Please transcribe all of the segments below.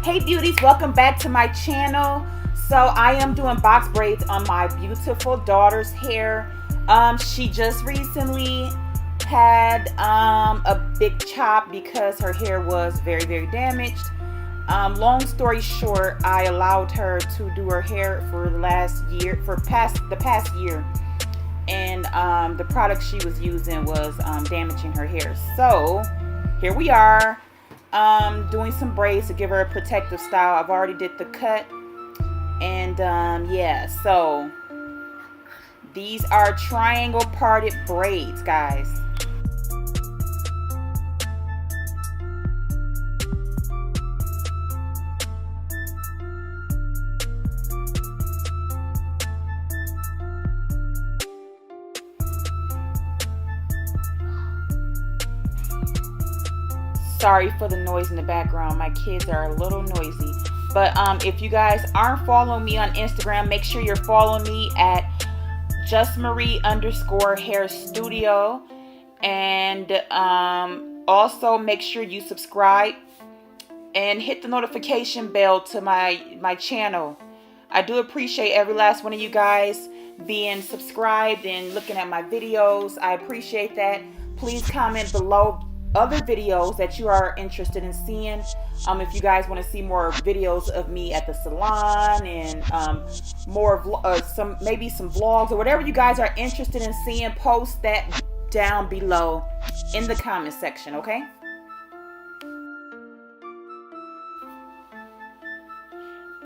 Hey beauties, welcome back to my channel. So I am doing box braids on my beautiful daughter's hair. She just recently had a big chop because her hair was very damaged. Long story short, I allowed her to do her hair for the past year, and the product she was using was damaging her hair. So here we are, doing some braids to give her a protective style. I've already did the cut, and yeah, so these are triangle parted braids, guys. Sorry for the noise in the background. My kids are a little noisy. But if you guys aren't following me on Instagram, make sure you're following me at Jus'Marie_hair studio. And also make sure you subscribe and hit the notification bell to my channel. I do appreciate every last one of you guys being subscribed and looking at my videos. I appreciate that. Please comment below other videos that you are interested in seeing. If you guys want to see more videos of me at the salon and maybe some vlogs or whatever you guys are interested in seeing, post that down below in the comment section, okay?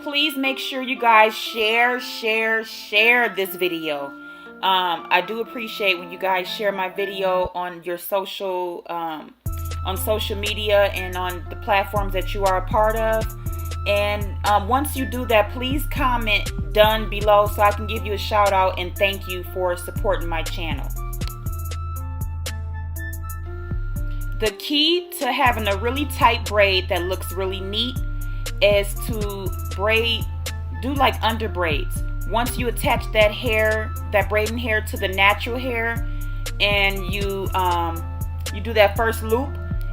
Please make sure you guys share this video. I do appreciate when you guys share my video on your social media and on the platforms that you are a part of. And once you do that, please comment done below so I can give you a shout out and thank you for supporting my channel. The key to having a really tight braid that looks really neat is to do like under braids. Once you attach that hair, that braiding hair, to the natural hair, and you do that first loop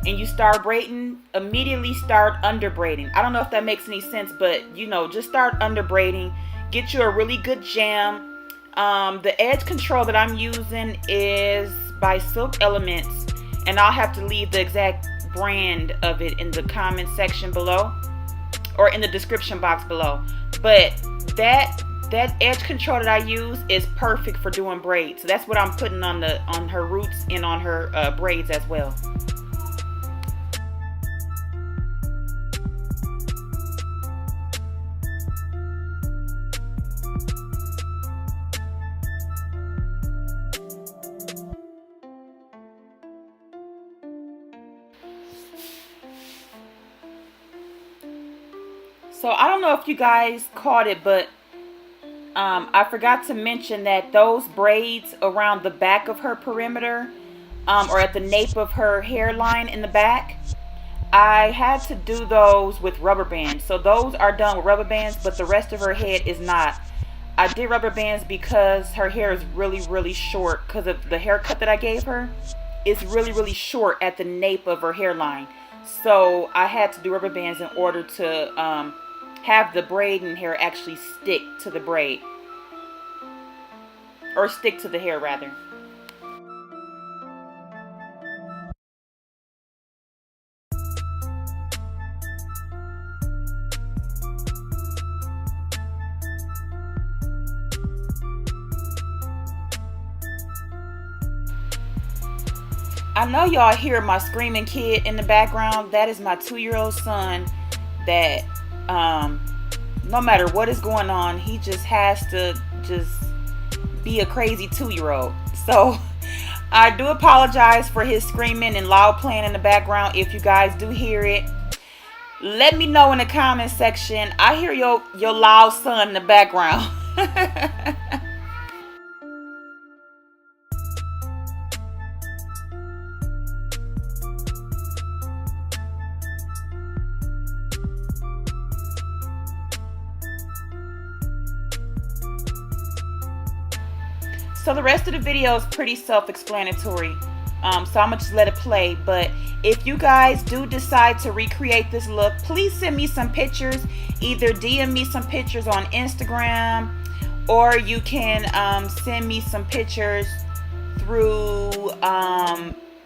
and you start braiding, immediately start under braiding. I don't know if that makes any sense, but you know, just start under braiding. Get you a really good jam. The edge control that I'm using is by Silk Elements, and I'll have to leave the exact brand of it in the comment section below or in the description box below. But that edge control that I use is perfect for doing braids. So that's what I'm putting on her roots and on her braids as well. So I don't know if you guys caught it, but I forgot to mention that those braids around the back of her perimeter, or at the nape of her hairline in the back, I had to do those with rubber bands. So those are done with rubber bands, but the rest of her head is not. I did rubber bands because her hair is really short, because of the haircut that I gave her. It's really short at the nape of her hairline. So I had to do rubber bands in order to have the braiding hair actually stick to the braid, or stick to the hair rather. I know y'all hear my screaming kid in the background. That is my 2-year-old son that no matter what is going on, he just has to be a crazy 2-year-old. So I do apologize for his screaming and loud playing in the background. If you guys do hear it, let me know in the comment section. I hear your loud son in the background. So the rest of the video is pretty self-explanatory. So I'm gonna just let it play. But if you guys do decide to recreate this look, please send me some pictures. Either DM me some pictures on Instagram, or you can send me some pictures through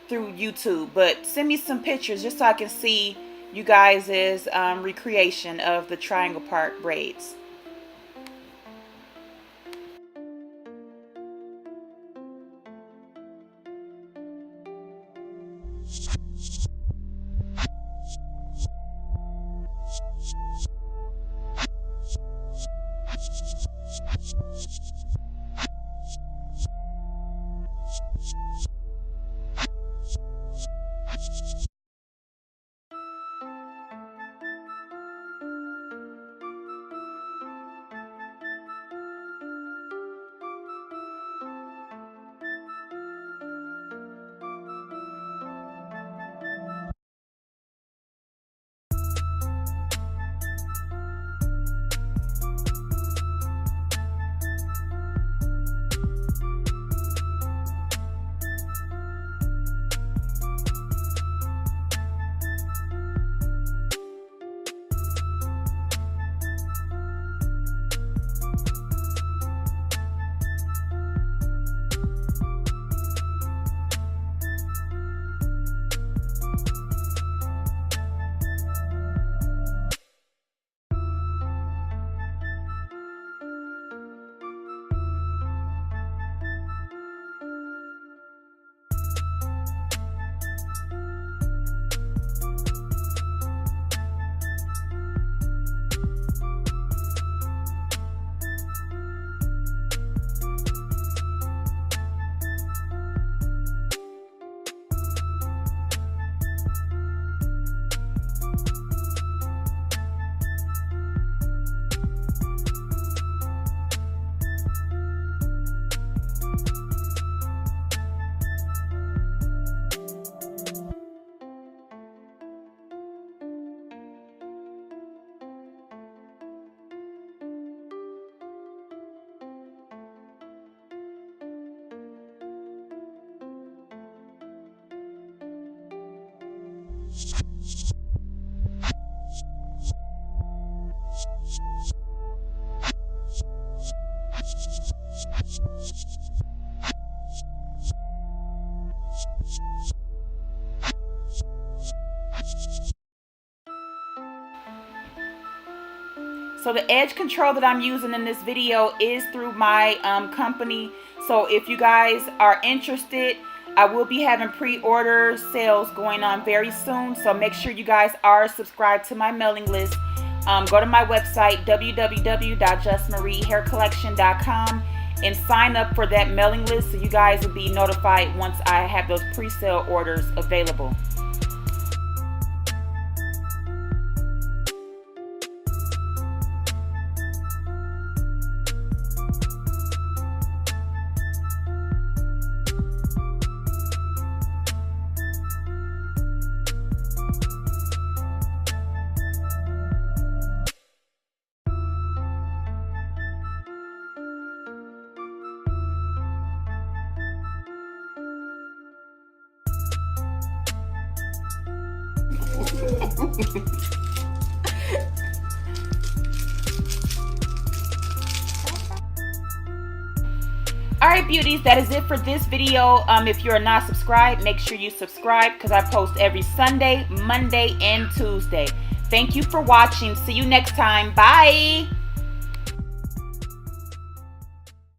YouTube. But send me some pictures just so I can see you guys' recreation of the triangle part braids. So the edge control that I'm using in this video is through my company. So if you guys are interested, I will be having pre-order sales going on very soon. So make sure you guys are subscribed to my mailing list. Go to my website, www.Jus'MarieHairCollection.com, and sign up for that mailing list so you guys will be notified once I have those pre-sale orders available. Alright beauties, that is it for this video. If you are not subscribed, make sure you subscribe because I post every Sunday, Monday, and Tuesday. Thank you for watching. See you next time. Bye!